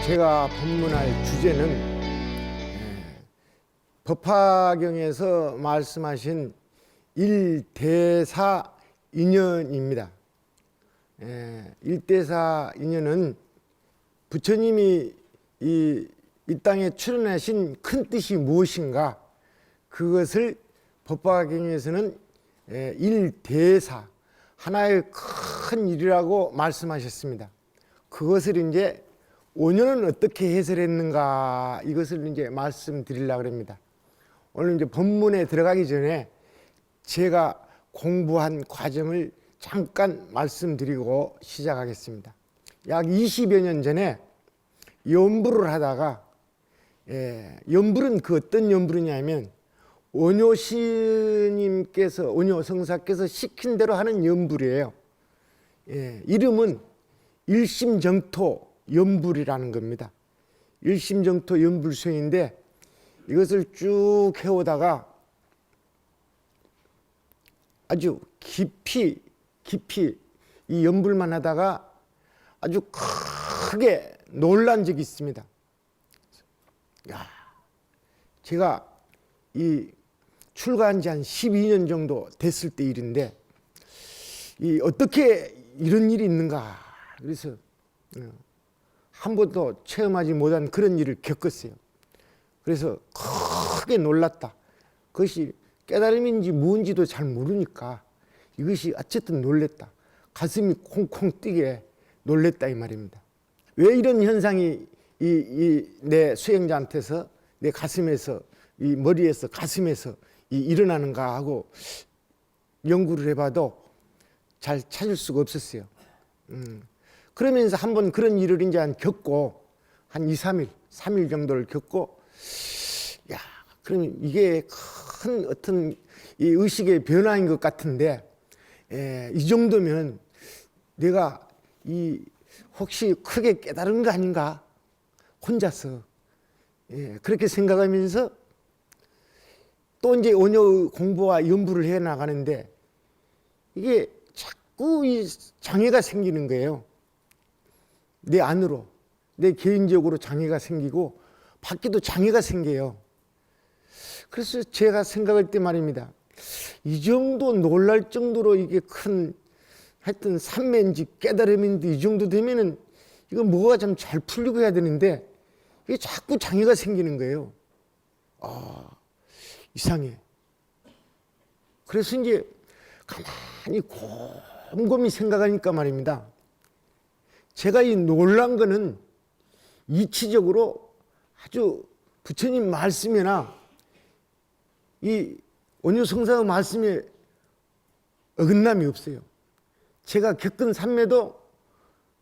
제가 법문할 주제는 법화경에서 말씀하신 일대사인연입니다. 일대사인연은 부처님이 이 땅에 출현하신 큰 뜻이 무엇인가, 그것을 법화경에서는 일대사, 하나의 큰 일이라고 말씀하셨습니다. 그것을 이제 오년은 어떻게 해설했는가, 이것을 이제 말씀드리려고 합니다. 오늘 이제 본문에 들어가기 전에 제가 공부한 과정을 잠깐 말씀드리고 시작하겠습니다. 약 20여 년 전에 연불을 하다가, 연불은 그 어떤 연불이냐면 원효 스님께서, 원효 성사께서 시킨 대로 하는 연불이에요. 이름은 일심정토 연불이라는 겁니다. 일심정토 연불 수행인데, 이것을 쭉 해오다가 아주 깊이 이 연불만 하다가 아주 크게 놀란 적이 있습니다. 제가 이 출가한 지 한 12년 정도 됐을 때 일인데, 이 어떻게 이런 일이 있는가, 그래서 한 번도 체험하지 못한 그런 일을 겪었어요. 그래서 크게 놀랐다. 그것이 깨달음인지 뭔지도 잘 모르니까 이것이 어쨌든 놀랬다. 가슴이 콩콩 뛰게 놀랬다, 이 말입니다. 왜 이런 현상이 내 수행자한테서, 내 가슴에서, 이 머리에서, 가슴에서 일어나는가 하고 연구를 해봐도 잘 찾을 수가 없었어요. 그러면서 한번 그런 일을 이제 겪고 한 2, 3일 정도를 겪고, 그러면 이게 큰 어떤 이 의식의 변화인 것 같은데, 이 정도면 내가 혹시 크게 깨달은 거 아닌가, 혼자서 그렇게 생각하면서 또 이제 원효 공부와 연부를 해 나가는데, 이게 자꾸 이 장애가 생기는 거예요. 내 안으로, 내 개인적으로 장애가 생기고 밖에도 장애가 생겨요. 그래서 제가 생각할 때 말입니다, 이 정도 놀랄 정도로 이게 큰 하여튼 삼매인지 깨달음인데, 이 정도 되면은 이거 뭐가 좀 잘 풀리고 해야 되는데 이게 자꾸 장애가 생기는 거예요. 이상해. 그래서 이제 가만히 곰곰이 생각하니까 말입니다, 제가 이 놀란 거는 이치적으로 아주 부처님 말씀이나 이 원효성사의 말씀에 어긋남이 없어요. 제가 겪은 삼매도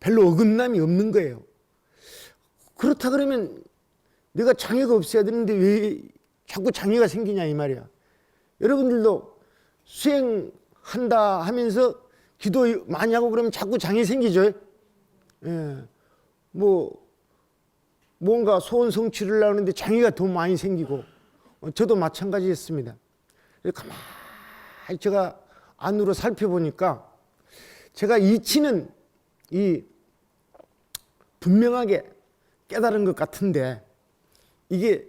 별로 어긋남이 없는 거예요. 그렇다 그러면 내가 장애가 없어야 되는데 왜 자꾸 장애가 생기냐, 이 말이야. 여러분들도 수행한다 하면서 기도 많이 하고 그러면 자꾸 장애 생기죠. 뭔가 소원 성취를 하는데 장애가 더 많이 생기고, 저도 마찬가지였습니다. 가만히 제가 안으로 살펴보니까 제가 이치는 분명하게 깨달은 것 같은데, 이게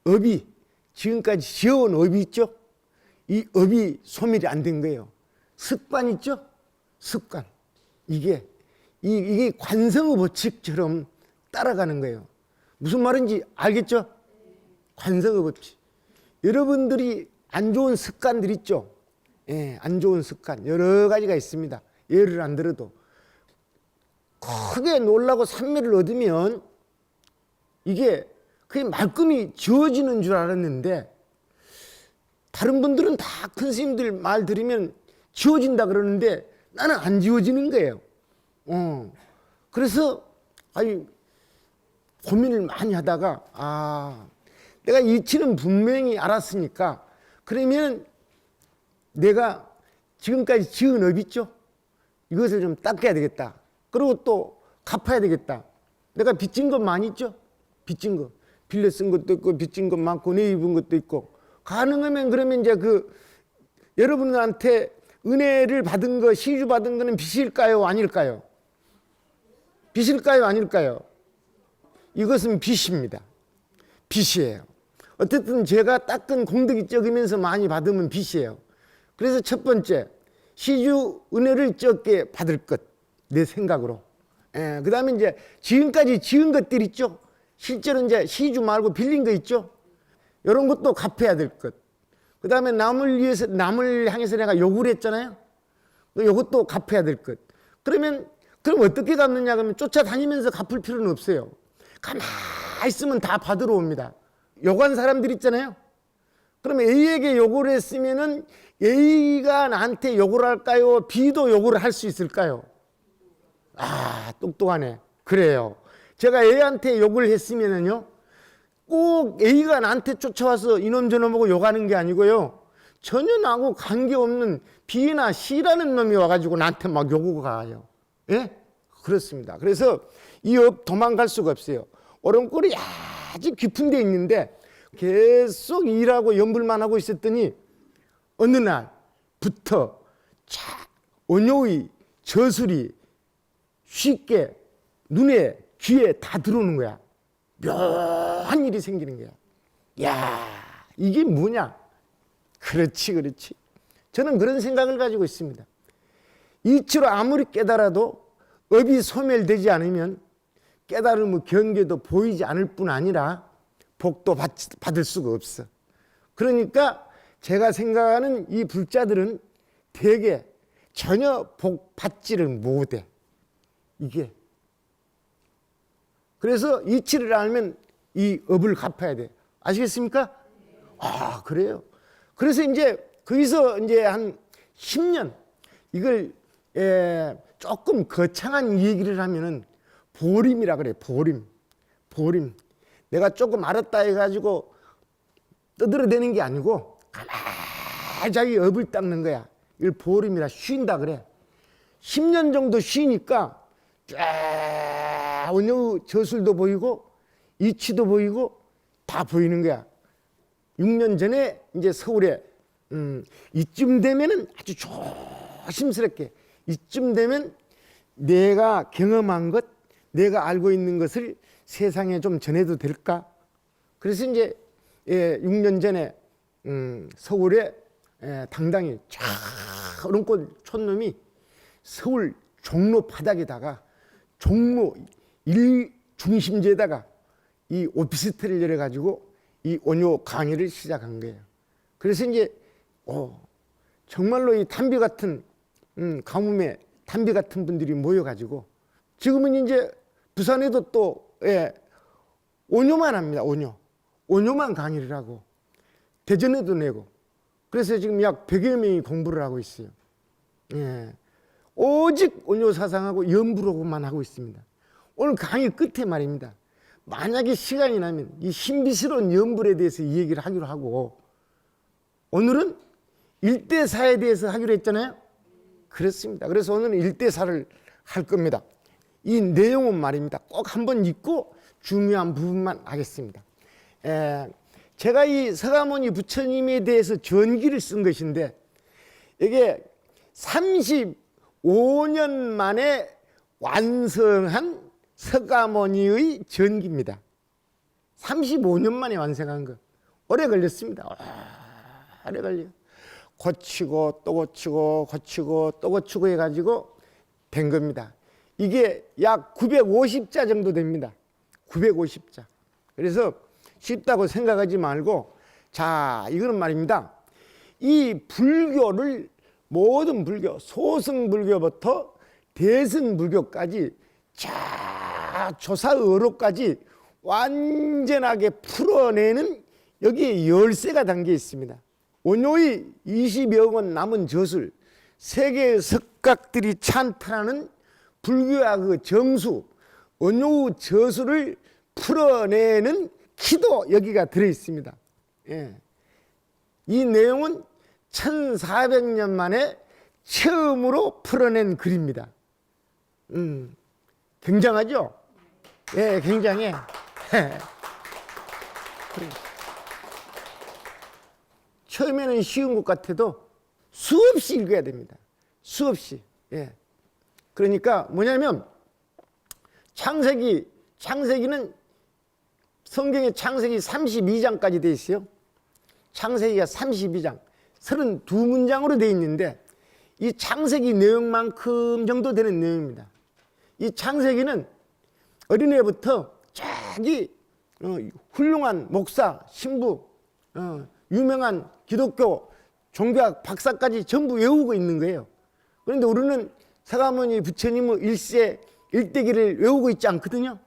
업이 지금까지 지어온 업이 있죠. 이 업이 소멸이 안 된 거예요. 습관 있죠. 습관. 이게 관성의 법칙처럼 따라가는 거예요. 무슨 말인지 알겠죠? 관성의 법칙. 여러분들이 안 좋은 습관들 있죠? 안 좋은 습관 여러 가지가 있습니다. 예를 안 들어도 크게 놀라고 삼매를 얻으면 이게 그게 말끔히 지워지는 줄 알았는데, 다른 분들은 다 큰 스님들 말 들으면 지워진다 그러는데 나는 안 지워지는 거예요. 그래서 고민을 많이 하다가, 내가 이치는 분명히 알았으니까 그러면 내가 지금까지 지은 업 있죠? 이것을 좀 닦아야 되겠다. 그리고 또 갚아야 되겠다. 내가 빚진 것 많이 있죠? 빚진 거. 빌려 쓴 것도 있고, 빚진 것 많고, 내 입은 것도 있고. 가능하면 그러면 이제 여러분들한테 은혜를 받은 거, 시주 받은 거는 빚일까요? 아닐까요? 빚일까요? 아닐까요? 이것은 빚입니다. 빚이에요. 어쨌든 제가 닦은 공덕이 적으면서 많이 받으면 빚이에요. 그래서 첫 번째, 시주 은혜를 적게 받을 것, 내 생각으로. 그 다음에 이제 지금까지 지은 것들 있죠. 실제로 이제 시주 말고 빌린 거 있죠. 이런 것도 갚아야 될 것. 그 다음에 남을 향해서 내가 요구를 했잖아요. 이것도 갚아야 될 것. 그럼 어떻게 갚느냐? 그러면 쫓아다니면서 갚을 필요는 없어요. 가만히 있으면 다 받으러 옵니다. 요구한 사람들 있잖아요. 그러면 A에게 요구를 했으면은 A가 나한테 요구를 할까요? B도 요구를 할 수 있을까요? 아, 똑똑하네. 그래요. 제가 A한테 요구를 했으면은요, 꼭 A가 나한테 쫓아와서 이놈 저놈하고 욕하는 게 아니고요, 전혀 나하고 관계없는 B나 C라는 놈이 와가지고 나한테 막 요구가 가요. 예? 그렇습니다. 그래서 이 업 도망갈 수가 없어요. 오름골이 아주 깊은 데 있는데 계속 일하고 연불만 하고 있었더니 어느 날부터 온효의 저술이 쉽게 눈에 귀에 다 들어오는 거야. 묘한 일이 생기는 거야. 야, 이게 뭐냐? 그렇지. 저는 그런 생각을 가지고 있습니다. 이치로 아무리 깨달아도 업이 소멸되지 않으면 깨달음의 경계도 보이지 않을 뿐 아니라 복도 받을 수가 없어. 그러니까 제가 생각하는 이 불자들은 대개 전혀 복 받지를 못해. 이게. 그래서 이치를 알면 이 업을 갚아야 돼. 아시겠습니까? 아, 그래요. 그래서 이제 거기서 이제 한 10년 이걸 조금 거창한 얘기를 하면은 보림이라 그래. 보림. 내가 조금 알았다 해가지고 떠들어대는 게 아니고 가만히 자기 업을 닦는 거야. 이걸 보림이라 쉰다 그래. 10년 정도 쉬니까 쫙 온유 저술도 보이고 이치도 보이고 다 보이는 거야. 6년 전에 이제 서울에 이쯤 되면은 아주 조심스럽게 이쯤 되면 내가 경험한 것, 내가 알고 있는 것을 세상에 좀 전해도 될까? 그래서 이제 6년 전에 서울에 당당히 쫙 오른꽃 촌놈이 서울 종로 바닥에다가 종로 일중심지에다가 이 오피스텔을 열어가지고 이 온요 강의를 시작한 거예요. 그래서 이제 정말로 이 담비 같은 가뭄에 담비 같은 분들이 모여가지고 지금은 이제 부산에도 또 온요만 합니다. 온요만 강의를 하고 대전에도 내고 그래서 지금 약 100여 명이 공부를 하고 있어요. 오직 온요 사상하고 연불하고만 하고 있습니다. 오늘 강의 끝에 말입니다. 만약에 시간이 나면 이 신비스러운 연불에 대해서 이 얘기를 하기로 하고 오늘은 1대4에 대해서 하기로 했잖아요. 그렇습니다. 그래서 오늘은 1대4를 할 겁니다. 이 내용은 말입니다. 꼭 한번 읽고 중요한 부분만 하겠습니다. 제가 이 서가모니 부처님에 대해서 전기를 쓴 것인데 이게 35년 만에 완성한 서가모니의 전기입니다. 35년 만에 완성한 거. 오래 걸렸습니다. 오래 걸려. 고치고 또 고치고 또 고치고 해가지고 된 겁니다. 이게 약 950자 정도 됩니다. 950자. 그래서 쉽다고 생각하지 말고 자, 이거는 말입니다. 이 불교를 모든 불교, 소승불교부터 대승불교까지 자, 조사의로까지 완전하게 풀어내는 여기에 열쇠가 담겨 있습니다. 온요의 20여 권 남은 저술, 세계의 석각들이 찬탄하는 불교의 그 정수, 온요 저술을 풀어내는 키도 여기가 들어있습니다. 이 내용은 1400년 만에 처음으로 풀어낸 글입니다. 굉장하죠? 예, 굉장해. 처음에는 쉬운 것 같아도 수없이 읽어야 됩니다. 수없이. 그러니까 뭐냐면 창세기는 성경에 창세기 32장까지 돼 있어요. 창세기가 32장, 32문장으로 돼 있는데 이 창세기 내용만큼 정도 되는 내용입니다. 이 창세기는 어린애부터 저기 훌륭한 목사, 신부, 유명한 기독교 종교학 박사까지 전부 외우고 있는 거예요. 그런데 우리는 서가모니 부처님의 일세 일대기를 외우고 있지 않거든요.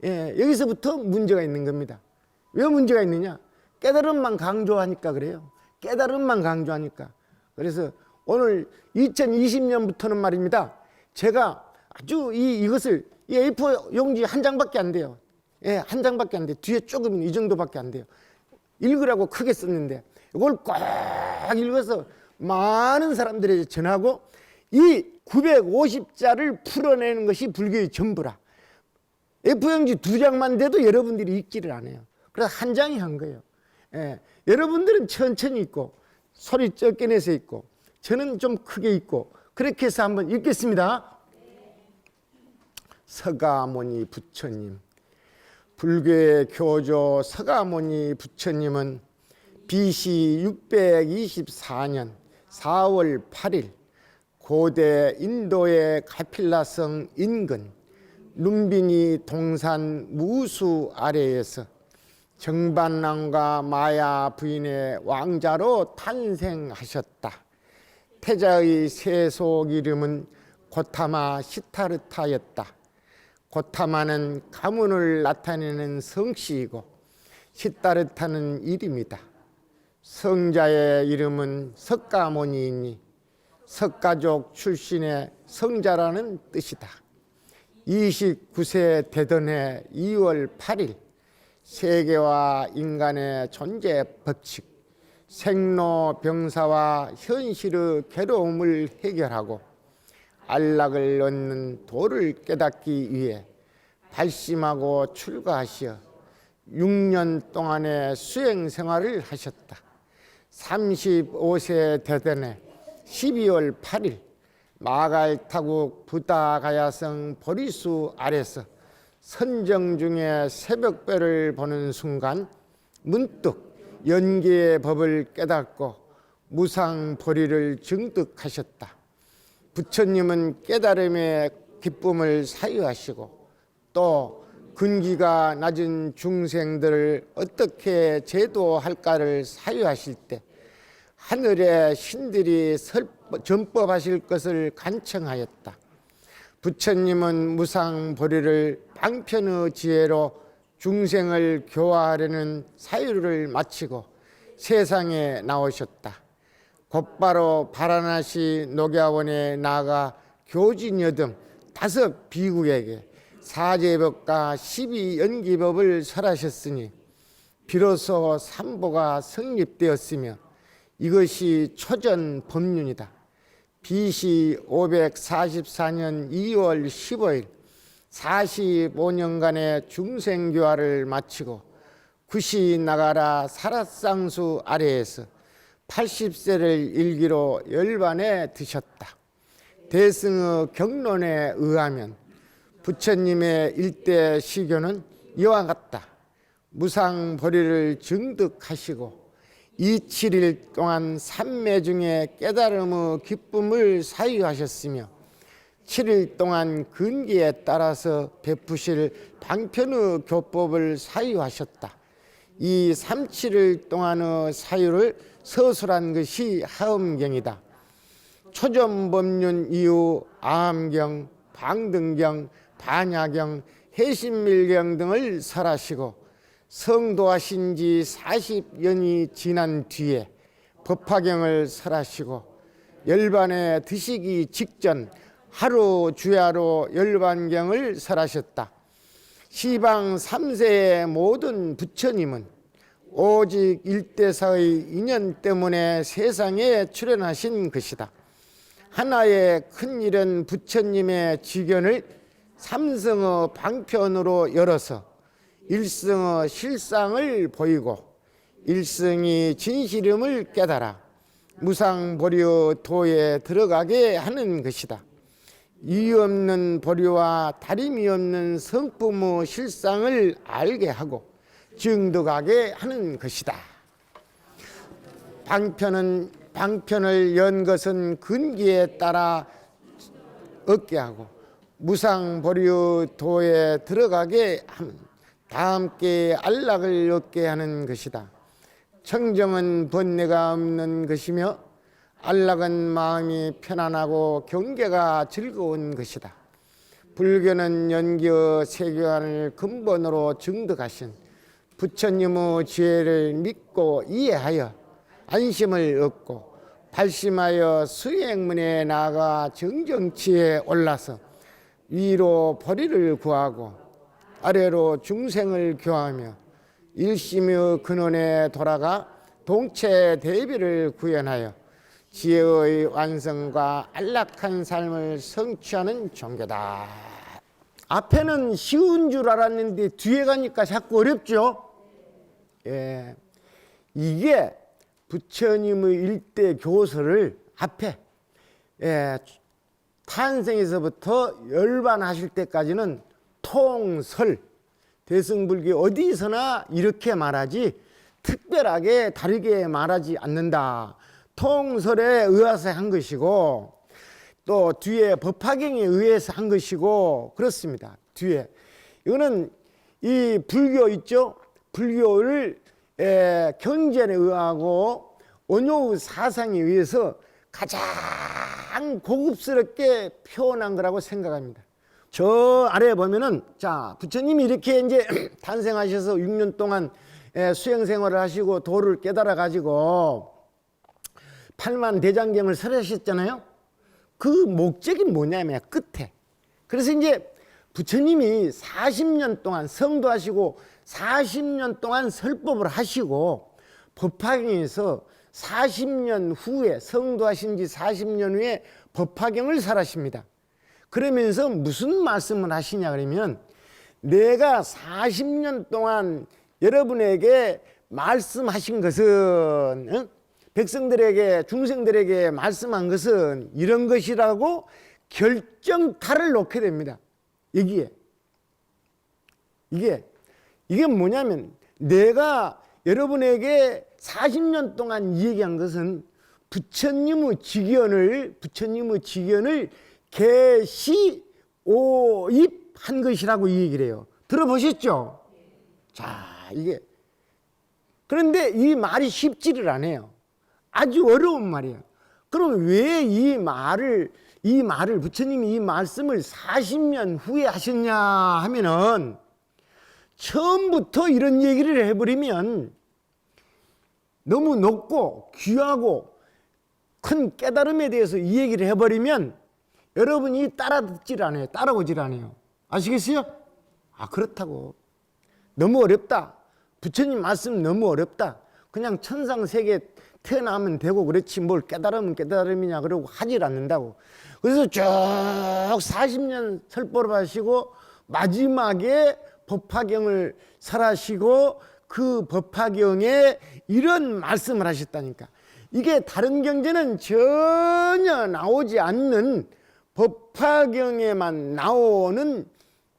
예, 여기서부터 문제가 있는 겁니다. 왜 문제가 있느냐? 깨달음만 강조하니까 그래요. 깨달음만 강조하니까. 그래서 오늘 2020년부터는 말입니다. 제가 아주 이것을 이 A4 용지 한 장밖에 안 돼요. 예, 한 장밖에 안 돼요. 뒤에 조금 이 정도밖에 안 돼요. 읽으라고 크게 썼는데 이걸 꼭 읽어서 많은 사람들에게 전하고 이 950자를 풀어내는 것이 불교의 전부라. A4용지 2장만 돼도 여러분들이 읽지를 않아요. 그래서 한 장이 한 거예요. 예, 여러분들은 천천히 읽고 소리 적게 내서 읽고 저는 좀 크게 읽고 그렇게 해서 한번 읽겠습니다. 서가모니 부처님, 불교의 교조 서가모니 부처님은 BC 624년 4월 8일 고대 인도의 가필라성 인근 룸비니 동산 무수 아래에서 정반랑과 마야 부인의 왕자로 탄생하셨다. 태자의 세속 이름은 고타마 시타르타였다. 고타마는 가문을 나타내는 성씨이고 시타르타는 이름이다. 성자의 이름은 석가모니이니 석가족 출신의 성자라는 뜻이다. 29세 되던 해 2월 8일 세계와 인간의 존재 법칙, 생로병사와 현실의 괴로움을 해결하고 안락을 얻는 도를 깨닫기 위해 발심하고 출가하시어 6년 동안의 수행 생활을 하셨다. 35세 되던 해 12월 8일 마갈타국 부다가야성 보리수 아래서 선정 중에 새벽별을 보는 순간 문득 연계의 법을 깨닫고 무상보리를 증득하셨다. 부처님은 깨달음의 기쁨을 사유하시고 또 근기가 낮은 중생들을 어떻게 제도할까를 사유하실 때 하늘의 신들이 전법하실 것을 간청하였다. 부처님은 무상보리를 방편의 지혜로 중생을 교화하려는 사유를 마치고 세상에 나오셨다. 곧바로 바라나시 녹야원에 나아가 교진여 등 5 비구에게 사제법과 12연기법을 설하셨으니 비로소 삼보가 성립되었으며 이것이 초전 법륜이다. BC 544년 2월 15일 45년간의 중생교화를 마치고 구시나가라 사라쌍수 아래에서 80세를 일기로 열반에 드셨다. 대승의 경론에 의하면 부처님의 일대 시교는 이와 같다. 무상보리를 증득하시고 27일 동안 삼매 중에 깨달음의 기쁨을 사유하셨으며 7일 동안 근기에 따라서 베푸실 방편의 교법을 사유하셨다. 이 37일 동안의 사유를 서술한 것이 하엄경이다. 초전법륜 이후 아함경, 방등경, 반야경, 해신밀경 등을 설하시고 성도하신 지 40년이 지난 뒤에 법화경을 설하시고 열반에 드시기 직전 하루 주야로 열반경을 설하셨다. 시방 3세의 모든 부처님은 오직 일대사의 인연 때문에 세상에 출현하신 것이다. 하나의 큰 일은 부처님의 지견을 삼성의 방편으로 열어서 일성의 실상을 보이고 일성이 진실임을 깨달아 무상보리의 도에 들어가게 하는 것이다. 이유 없는 보리와 다름이 없는 성품의 실상을 알게 하고 증득하게 하는 것이다. 방편을 연 것은 근기에 따라 얻게 하고 무상보류도에 들어가게 하면 다 함께 안락을 얻게 하는 것이다. 청정은 번뇌가 없는 것이며 안락은 마음이 편안하고 경계가 즐거운 것이다. 불교는 연기의 세계관을 근본으로 증득하신 부처님의 지혜를 믿고 이해하여 안심을 얻고 발심하여 수행문에 나아가 정정치에 올라서 위로 보리를 구하고 아래로 중생을 교하며 일심의 근원에 돌아가 동체 대비를 구현하여 지혜의 완성과 안락한 삶을 성취하는 종교다. 앞에는 쉬운 줄 알았는데 뒤에 가니까 자꾸 어렵죠. 예, 이게 부처님의 일대 교설을 앞에 탄생에서부터 열반하실 때까지는 통설, 대승불교 어디서나 이렇게 말하지 특별하게 다르게 말하지 않는다. 통설에 의해서 한 것이고 또 뒤에 법화경에 의해서 한 것이고 그렇습니다. 뒤에 이거는 이 불교 있죠. 불교를 경전에 의하고 원효의 사상에 의해서 가장 고급스럽게 표현한 거라고 생각합니다. 저 아래에 보면은 자 부처님이 이렇게 이제 탄생하셔서 6년 동안 수행 생활을 하시고 도를 깨달아 가지고 8만 대장경을 설하셨잖아요. 그 목적이 뭐냐면 끝에. 그래서 이제 부처님이 40년 동안 성도하시고 40년 동안 설법을 하시고 법화경에서 40년 후에 성도하신 지 40년 후에 법화경을 설하십니다. 그러면서 무슨 말씀을 하시냐 그러면 내가 40년 동안 여러분에게 말씀하신 것은 백성들에게 중생들에게 말씀한 것은 이런 것이라고 결정타를 놓게 됩니다. 여기에 이게 뭐냐면 내가 여러분에게 40년 동안 얘기한 것은 부처님의 직연을 계시오입한 것이라고 이 얘기를 해요. 들어보셨죠? 자, 이게 그런데 이 말이 쉽지를 않아요. 아주 어려운 말이에요. 그럼 왜 이 말을 부처님이 이 말씀을 40년 후에 하셨냐 하면은 처음부터 이런 얘기를 해버리면 너무 높고 귀하고 큰 깨달음에 대해서 이 얘기를 해버리면 여러분이 따라듣질 않아요. 따라오질 않아요. 아시겠어요? 아, 그렇다고. 너무 어렵다. 부처님 말씀 너무 어렵다. 그냥 천상세계 태어나면 되고 그렇지 뭘 깨달으면 깨달음이냐 그러고 하질 않는다고. 그래서 쭉 40년 설법을 하시고 마지막에 법화경을 설하시고 그 법화경에 이런 말씀을 하셨다니까. 이게 다른 경전은 전혀 나오지 않는 법화경에만 나오는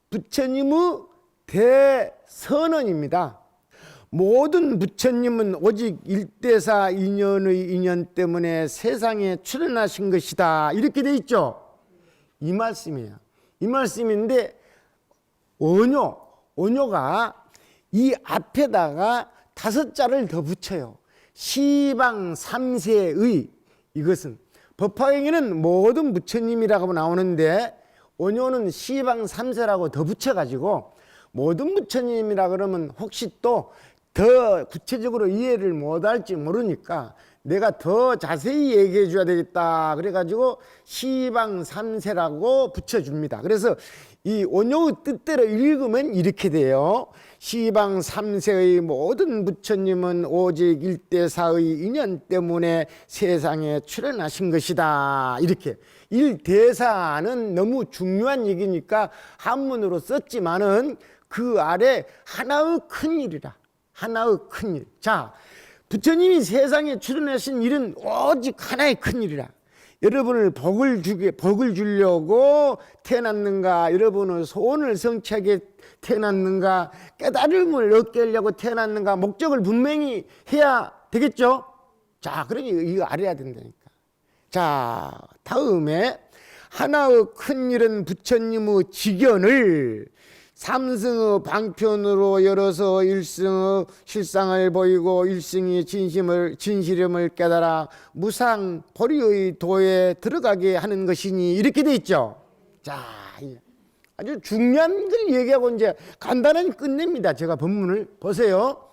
부처님의 대선언입니다. 모든 부처님은 오직 일대사 인연의 인연 때문에 세상에 출현하신 것이다. 이렇게 돼 있죠. 이 말씀이에요. 이 말씀인데 원효가 이 앞에다가 5자를 더 붙여요. 시방 삼세의 이것은 법화경에는 모든 부처님이라고 나오는데 원효는 시방 삼세라고 더 붙여가지고 모든 부처님이라 그러면 혹시 또 더 구체적으로 이해를 못할지 모르니까 내가 더 자세히 얘기해 줘야 되겠다 그래가지고 시방 삼세라고 붙여줍니다. 그래서 이 원효의 뜻대로 읽으면 이렇게 돼요. 시방 삼세의 모든 부처님은 오직 일대사의 인연 때문에 세상에 출현하신 것이다. 이렇게 일대사는 너무 중요한 얘기니까 한문으로 썼지만은 그 아래 하나의 큰일이라. 하나의 큰일. 자, 부처님이 세상에 출현하신 일은 오직 하나의 큰일이라. 여러분을 복을 주려고 태어났는가? 여러분을 소원을 성취하게 태어났는가? 깨달음을 얻게 하려고 태어났는가? 목적을 분명히 해야 되겠죠? 자, 그러니 이거 알아야 된다니까. 자, 다음에 하나의 큰 일은 부처님의 직연을 삼승의 방편으로 열어서 일승의 실상을 보이고 일승이 진실임을 깨달아 무상 보리의 도에 들어가게 하는 것이니 이렇게 돼 있죠. 자, 아주 중요한 걸 얘기하고 이제 간단하게 끝냅니다. 제가 본문을 보세요.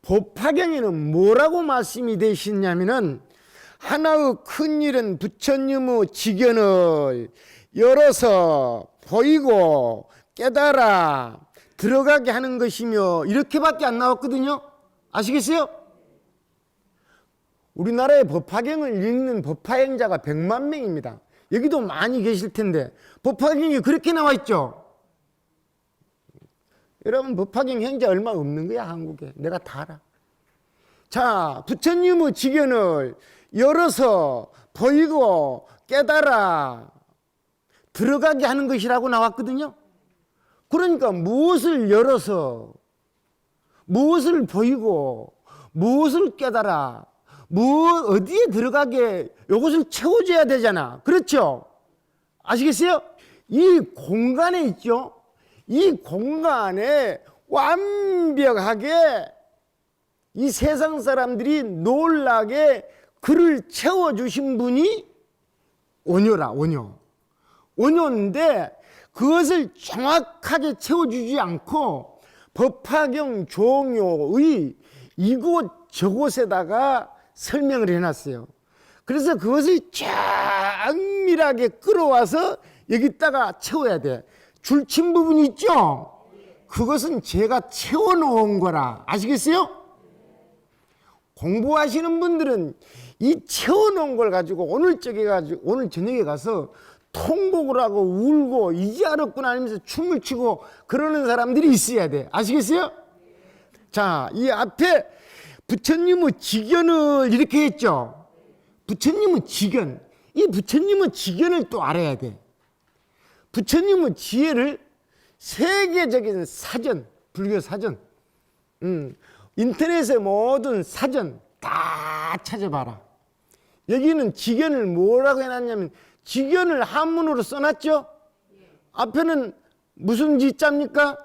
법화경에는 뭐라고 말씀이 되시냐면은 하나의 큰 일은 부처님의 직연을 열어서 보이고 깨달아 들어가게 하는 것이며 이렇게밖에 안 나왔거든요. 아시겠어요? 우리나라의 법화경을 읽는 법화행자가 100만 명입니다. 여기도 많이 계실 텐데 법화경이 그렇게 나와 있죠. 여러분 법화경 행자 얼마 없는 거야 한국에. 내가 다 알아. 자, 부처님의 직연을 열어서 보이고 깨달아 들어가게 하는 것이라고 나왔거든요. 그러니까 무엇을 열어서 무엇을 보이고 무엇을 깨달아 어디에 들어가게 이것을 채워줘야 되잖아. 그렇죠? 아시겠어요? 이 공간에 있죠. 이 공간에 완벽하게 이 세상 사람들이 놀라게 그를 채워주신 분이 원효라. 원효인데 그것을 정확하게 채워주지 않고 법화경 종요의 이곳 저곳에다가 설명을 해놨어요. 그래서 그것을 정밀하게 끌어와서 여기다가 채워야 돼. 줄친 부분이 있죠? 그것은 제가 채워놓은 거라. 아시겠어요? 공부하시는 분들은 이 채워놓은 걸 가지고 오늘 저녁에 가서 통곡을 하고 울고 이제 알았구나 하면서 춤을 추고 그러는 사람들이 있어야 돼. 아시겠어요? 자, 이 앞에 부처님의 직연을 이렇게 했죠. 부처님의 직연. 이 부처님의 직연을 또 알아야 돼. 부처님의 지혜를 세계적인 사전, 불교 사전, 인터넷의 모든 사전 다 찾아봐라. 여기는 직연을 뭐라고 해놨냐면 직연을 한문으로 써놨죠. 앞에는 무슨 지자입니까?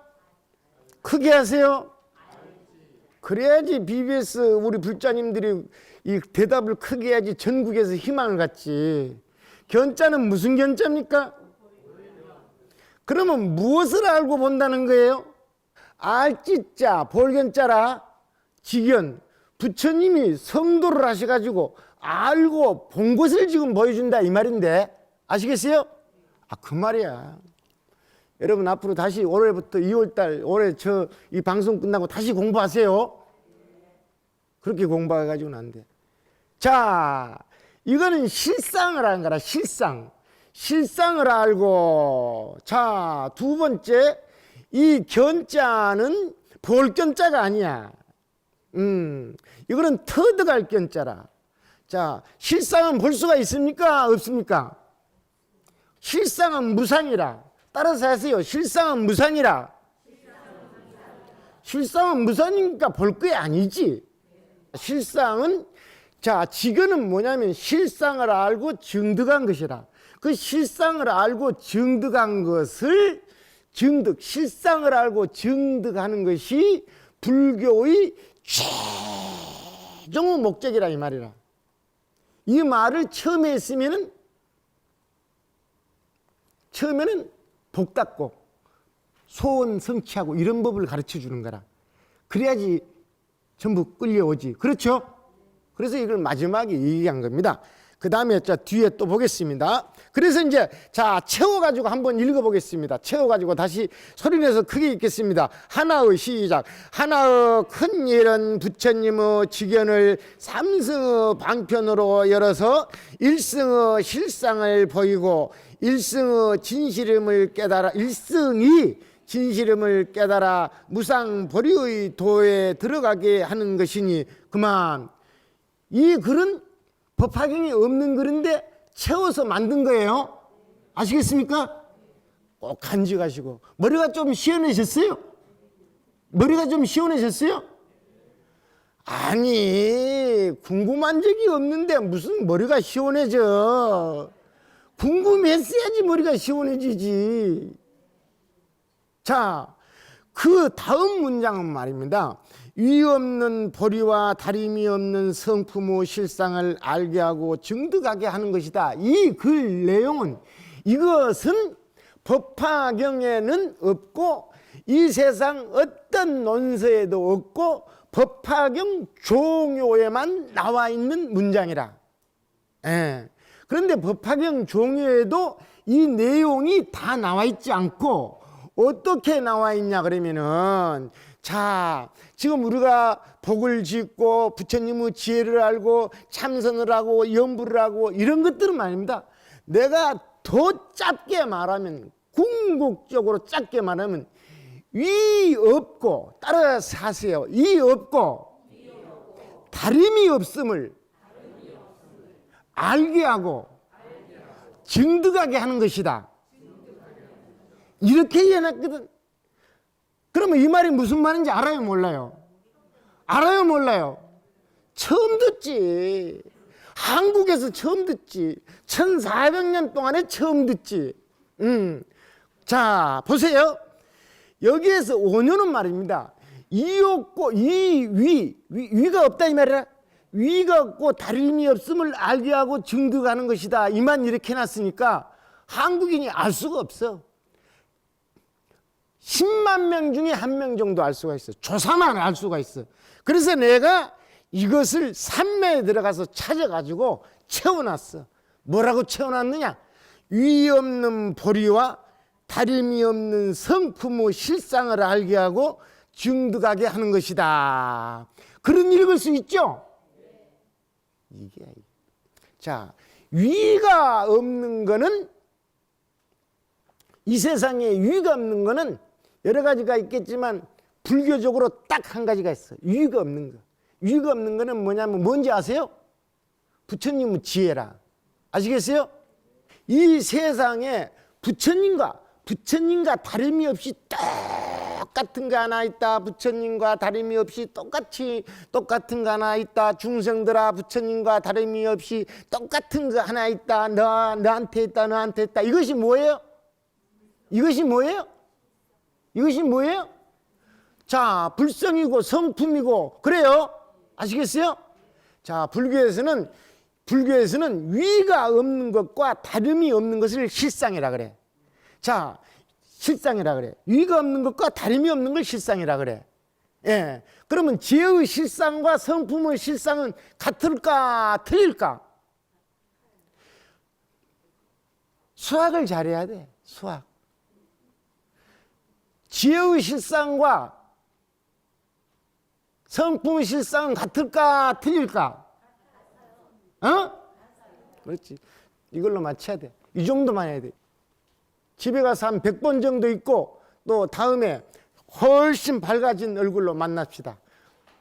크게 하세요. 그래야지 BBS 우리 불자님들이 이 대답을 크게 해야지 전국에서 희망을 갖지. 견자는 무슨 견자입니까? 그러면 무엇을 알고 본다는 거예요? 알지자, 볼견자라, 직연. 부처님이 성도를 하셔가지고 알고 본 것을 지금 보여준다 이 말인데 아시겠어요? 그 말이야. 여러분 앞으로 다시 올해부터 2월달 올해 이 방송 끝나고 다시 공부하세요. 그렇게 공부해가지고는 안 돼. 자, 이거는 실상을 하는 거라. 실상을 알고. 자, 두 번째, 이 견자는 볼견자가 아니야. 이거는 터득할 견자라. 자, 실상은 볼 수가 있습니까? 없습니까? 실상은 무상이라. 따라서 하세요. 실상은 무상이라. 실상은 무상이니까 볼 게 아니지. 실상은, 자, 직언은 뭐냐면 실상을 알고 증득한 것이라. 그 실상을 알고 증득한 것을 실상을 알고 증득하는 것이 불교의 최종의 목적이라 이 말이라. 이 말을 처음에 했으면은 처음에는 복 닦고 소원 성취하고 이런 법을 가르쳐 주는 거라. 그래야지 전부 끌려오지. 그렇죠? 그래서 이걸 마지막에 얘기한 겁니다. 그 다음에 자 뒤에 또 보겠습니다. 그래서 이제 자 채워가지고 한번 읽어보겠습니다. 채워가지고 다시 소리내서 크게 읽겠습니다. 하나의 시작. 하나의 큰 일은 부처님의 직연을 삼승의 방편으로 열어서 일승의 실상을 보이고 일승의 진실임을 깨달아 일승이 진실임을 깨달아 무상 보리의 도에 들어가게 하는 것이니 그만. 이 글은 법화경이 없는 그런데 채워서 만든 거예요. 아시겠습니까? 꼭 간직하시고. 머리가 좀 시원해졌어요? 머리가 좀 시원해졌어요? 아니, 궁금한 적이 없는데 무슨 머리가 시원해져. 궁금했어야지 머리가 시원해지지. 자, 그 다음 문장은 말입니다. 위 없는 보리와 다림이 없는 성품의 실상을 알게 하고 증득하게 하는 것이다. 이 글 내용은, 이것은 법화경에는 없고 이 세상 어떤 논서에도 없고 법화경 종요에만 나와 있는 문장이라. 그런데 법화경 종요에도 이 내용이 다 나와 있지 않고 어떻게 나와 있냐 그러면은, 자, 지금 우리가 복을 짓고 부처님의 지혜를 알고 참선을 하고 염불을 하고 이런 것들은 말입니다. 내가 더 짧게 말하면, 궁극적으로 짧게 말하면, 위 없고, 따라서 하세요. 위 없고 다름이 없음을 알게 하고 증득하게 하는 것이다. 이렇게 해놨거든. 그러면 이 말이 무슨 말인지 알아요, 몰라요? 알아요, 몰라요? 처음 듣지. 한국에서 처음 듣지. 1400년 동안에 처음 듣지. 자, 보세요. 여기에서 5년은 말입니다. 이 없고 위가 없다 이 말이야. 위가 없고 다름이 없음을 알게 하고 증득하는 것이다. 이만 이렇게 해놨으니까 한국인이 알 수가 없어. 10만 명 중에 1명 정도 알 수가 있어. 조사만 알 수가 있어. 그래서 내가 이것을 산매에 들어가서 찾아가지고 채워놨어. 뭐라고 채워놨느냐? 위 없는 보리와 다름이 없는 성품의 실상을 알게 하고 증득하게 하는 것이다. 그런 읽을 수 있죠? 이게. 자, 위가 없는 거는, 이 세상에 위가 없는 거는 여러 가지가 있겠지만 불교적으로 딱 한 가지가 있어. 위가 없는 거. 위가 없는 거는 뭐냐면 뭔지 아세요? 부처님의 지혜라. 아시겠어요? 이 세상에 부처님과 다름이 없이 똑같은 거 하나 있다. 부처님과 다름이 없이 똑같은 거 하나 있다. 중생들아, 부처님과 다름이 없이 똑같은 거 하나 있다. 너한테 있다, 너한테 있다. 이것이 뭐예요? 이것이 뭐예요? 이것이 뭐예요? 자, 불성이고 성품이고 그래요. 아시겠어요? 자, 불교에서는 위가 없는 것과 다름이 없는 것을 실상이라 그래. 자, 실상이라 그래. 위가 없는 것과 다름이 없는 걸 실상이라 그래. 예. 그러면 지혜의 실상과 성품의 실상은 같을까 틀릴까? 수학을 잘해야 돼. 수학. 지혜의 실상과 성품의 실상은 같을까 틀릴까? 그렇지. 이걸로 맞춰야 돼. 이 정도만 해야 돼. 집에 가서 한 100번 정도 있고 또 다음에 훨씬 밝아진 얼굴로 만납시다.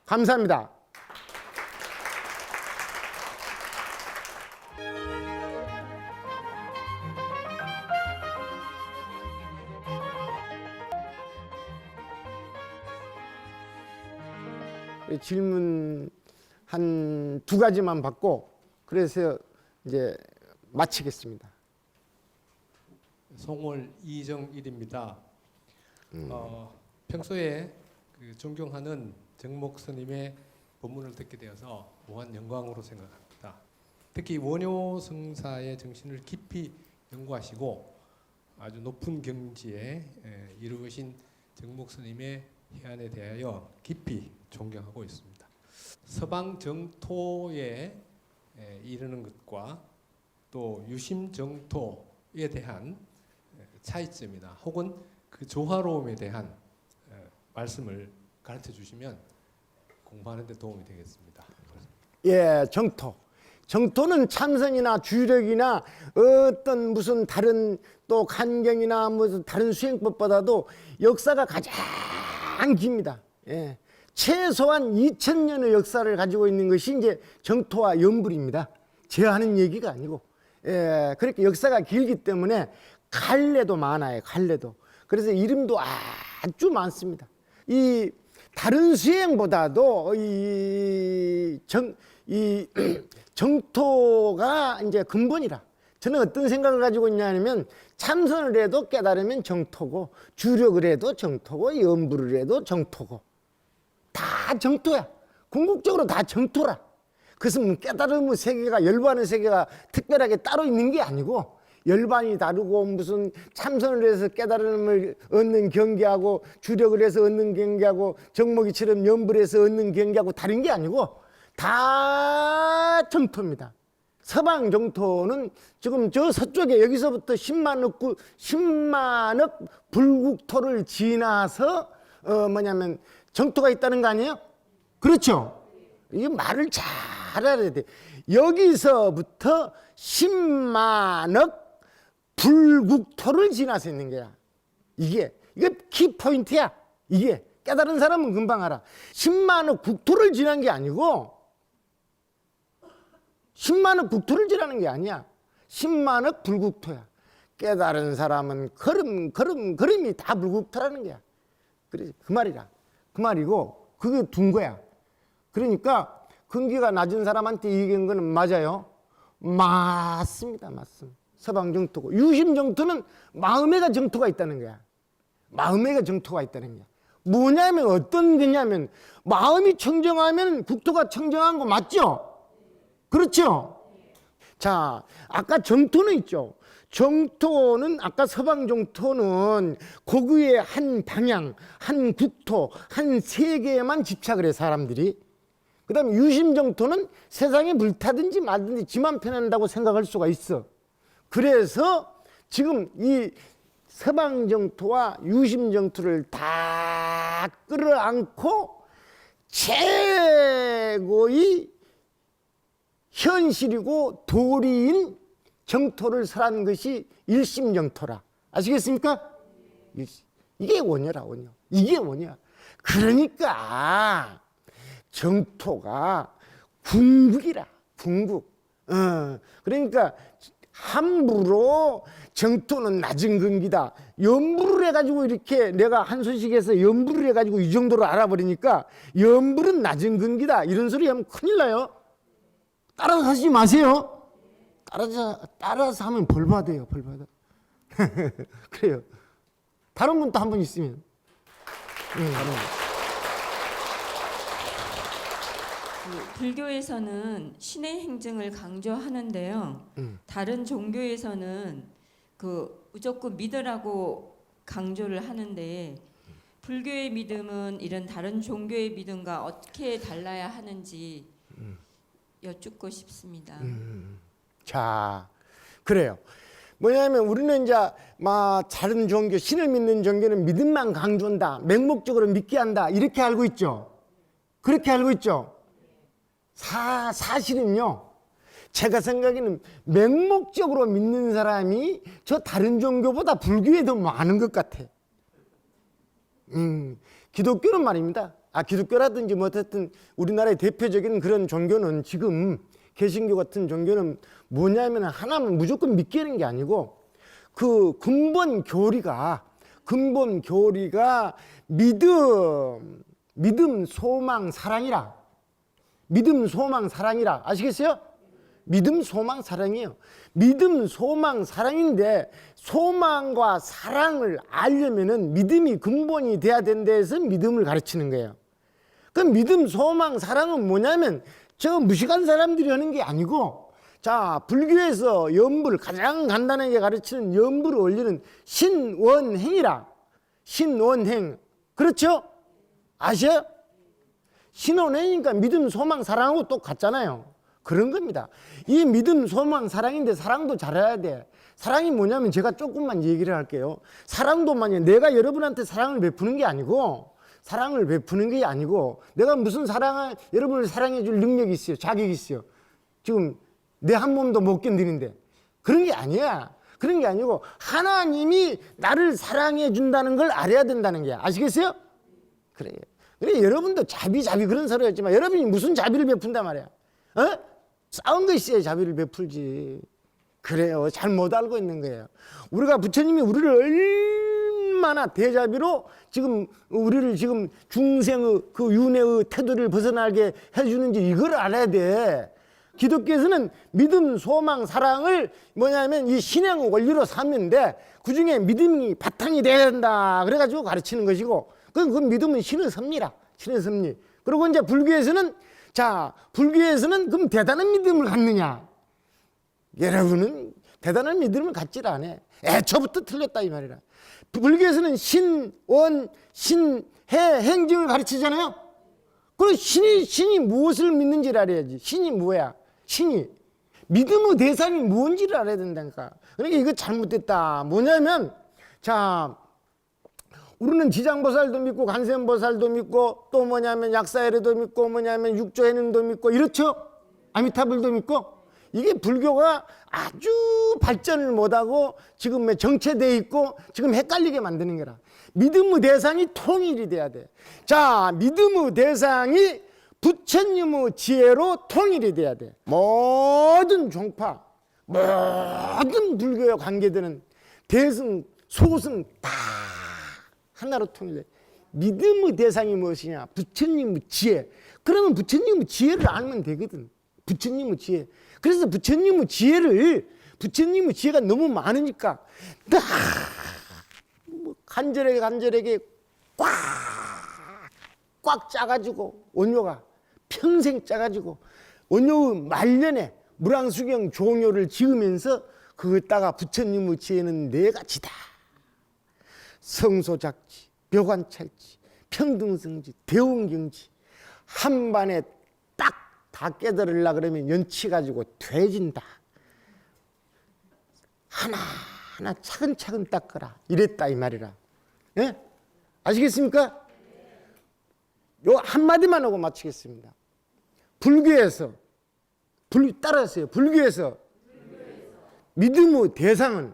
감사합니다. 질문 한 2가지만 받고 그래서 이제 마치겠습니다. 송월 이정일입니다. 평소에 존경하는 정목 스님의 법문을 듣게 되어서 무한 영광으로 생각합니다. 특히 원효 성사의 정신을 깊이 연구하시고 아주 높은 경지에 이르으신 정목 스님의 해안에 대하여 깊이 존경하고 있습니다. 서방 정토에 이르는 것과 또 유심 정토에 대한 차이점이나 혹은 그 조화로움에 대한 말씀을 가르쳐 주시면 공부하는 데 도움이 되겠습니다. 예, 정토는 참선이나 주력이나 어떤 무슨 다른 또 간경이나 무슨 다른 수행법보다도 역사가 가장 깁니다. 예. 최소한 2000년의 역사를 가지고 있는 것이 이제 정토와 염불입니다. 제하는 얘기가 아니고, 그렇게 역사가 길기 때문에 갈래도 많아요. 갈래도. 그래서 이름도 아주 많습니다. 이 다른 수행보다도 이 정토가 이제 근본이라. 저는 어떤 생각을 가지고 있냐면 참선을 해도 깨달으면 정토고, 주력을 해도 정토고, 염불을 해도 정토고, 다 정토야. 궁극적으로 다 정토라. 그래서 뭐 깨달음의 세계가, 열반의 세계가 특별하게 따로 있는 게 아니고, 열반이 다르고 무슨 참선을 해서 깨달음을 얻는 경계하고, 주력을 해서 얻는 경계하고, 정목이처럼 염불해서 얻는 경계하고 다른 게 아니고 다 정토입니다. 서방 정토는 지금 저 서쪽에 여기서부터 10만억 불국토를 지나서 뭐냐면 정토가 있다는 거 아니에요? 그렇죠? 이 말을 잘 알아야 돼. 여기서부터 10만억 불국토를 지나서 있는 거야. 이게 키포인트야. 이게 깨달은 사람은 금방 알아. 10만억 국토를 지난 게 아니고 10만억 국토를 지나는 게 아니야. 10만억 불국토야. 깨달은 사람은 걸음이 다 불국토라는 거야. 그래, 그 말이라. 그 말이고 그게 둔 거야. 그러니까 근기가 낮은 사람한테 얘기한 거는 맞아요. 맞습니다. 맞습니다. 서방 정토고, 유심 정토는 마음에가 정토가 있다는 거야. 마음에가 정토가 있다는 거야. 뭐냐면 어떤 거냐면 마음이 청정하면 국토가 청정한 거 맞죠? 그렇죠? 자, 아까 정토는 있죠. 정토는 아까 서방 정토는 고구의 한 방향, 한 국토, 한 세계에만 집착을 해 사람들이. 그 다음에 유심 정토는 세상에 물타든지 말든지 지만 편한다고 생각할 수가 있어. 그래서 지금 이 서방 정토와 유심 정토를 다 끌어안고 최고의 현실이고 도리인 정토를 설한 것이 일심 정토라. 아시겠습니까? 이게 원효라, 원효. 이게 원효야. 그러니까 정토가 궁극이라, 궁극. 그러니까 함부로 정토는 낮은 근기다, 염불을 해가지고 이렇게 내가 한소식에서 염불을 해가지고 이 정도로 알아버리니까 염불은 낮은 근기다 이런 소리 하면 큰일 나요. 따라서 하지 마세요. 따라서 하면 벌 받아요. 벌 받아. 그래요. 다른 분도 한 분 있으면. 불교에서는 신의 행증을 강조하는데요. 다른 종교에서는 그 무조건 믿으라고 강조를 하는데 불교의 믿음은 이런 다른 종교의 믿음과 어떻게 달라야 하는지 여쭙고 싶습니다. 자, 그래요. 뭐냐면 우리는 이제 다른 종교, 신을 믿는 종교는 믿음만 강조한다, 맹목적으로 믿게 한다 이렇게 알고 있죠. 그렇게 알고 있죠. 사실은요, 제가 생각에는 맹목적으로 믿는 사람이 저 다른 종교보다 불교에 더 많은 것 같아. 기독교는 말입니다. 기독교라든지 뭐 어쨌든 우리나라의 대표적인 그런 종교는 지금 개신교 같은 종교는 뭐냐면 하나만 무조건 믿게 하는 게 아니고 그 근본 교리가 믿음, 소망, 사랑이라. 믿음, 소망, 사랑이라. 아시겠어요? 믿음, 소망, 사랑이에요. 믿음, 소망, 사랑인데 소망과 사랑을 알려면은 믿음이 근본이 돼야 된다 해서 믿음을 가르치는 거예요. 그 믿음, 소망, 사랑은 뭐냐면 저 무식한 사람들이 하는 게 아니고, 자, 불교에서 염불, 가장 간단하게 가르치는 염불을 올리는 신원행이라. 신원행. 그렇죠? 아셔요? 신원행이니까 믿음, 소망, 사랑하고 똑같잖아요. 그런 겁니다. 이 믿음, 소망, 사랑인데 사랑도 잘해야 돼. 사랑이 뭐냐면 제가 조금만 얘기를 할게요. 사랑도 만약 내가 여러분한테 사랑을 베푸는 게 아니고, 내가 무슨 여러분을 사랑해 줄 능력이 있어요. 자격이 있어요. 지금 내 한 몸도 못 견디는데. 그런 게 아니야. 그런 게 아니고 하나님이 나를 사랑해 준다는 걸 알아야 된다는 게. 아시겠어요? 그래 여러분도 자비 그런 소리 했지만 여러분이 무슨 자비를 베푼단 말이야. 싸운 거 있어야 자비를 베풀지. 그래요. 잘못 알고 있는 거예요. 우리가 부처님이 우리를 얼마나 대자비로 지금 우리를 지금 중생의 그 윤회의 태도를 벗어나게 해주는지 이걸 알아야 돼. 기독교에서는 믿음, 소망, 사랑을 뭐냐면 이 신앙의 원리로 삼는데 그 중에 믿음이 바탕이 돼야 된다. 그래가지고 가르치는 것이고 그 믿음은 신의 섭리라. 신의 섭리. 그리고 이제 불교에서는 그럼 대단한 믿음을 갖느냐? 여러분은 대단한 믿음을 갖질 않아. 애초부터 틀렸다 이 말이라. 불교에서는 신, 원, 신, 해, 행정을 가르치잖아요. 그럼 신이 무엇을 믿는지를 알아야지. 신이 뭐야? 신이 믿음의 대상이 뭔지를 알아야 된다니까. 그러니까 이거 잘못됐다. 뭐냐면 우리는 지장보살도 믿고 간센보살도 믿고 또 뭐냐면 약사해례도 믿고 뭐냐면 육조해능도 믿고 이렇죠? 아미타불도 믿고. 이게 불교가 아주 발전을 못하고 지금 정체되어 있고 지금 헷갈리게 만드는 거라. 믿음의 대상이 통일이 돼야 돼. 자, 믿음의 대상이 부처님의 지혜로 통일이 돼야 돼. 모든 종파, 모든 불교에 관계되는 대승, 소승 다 하나로 통일돼. 믿음의 대상이 무엇이냐? 부처님의 지혜. 그러면 부처님의 지혜를 알면 되거든. 부처님의 지혜. 그래서 부처님의 지혜가 너무 많으니까 간절하게 꽉 짜가지고 원효가 평생 짜가지고 원효의 말년에 무량수경 종효를 지으면서 그것다가 부처님의 지혜는 네 가지다. 성소작지, 묘관찰지, 평등성지, 대원경지 한 반에 딱 다 깨달으려 그러면 연치 가지고 돼진다. 하나하나 차근차근 닦아라. 이랬다 이 말이라. 예? 아시겠습니까? 요 한마디만 하고 마치겠습니다. 불교에서 따라하세요. 불교에서 믿음의 대상은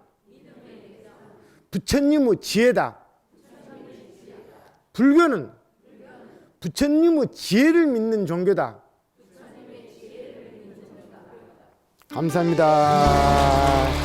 부처님의 지혜다. 불교는 부처님의 지혜를 믿는 종교다. 감사합니다.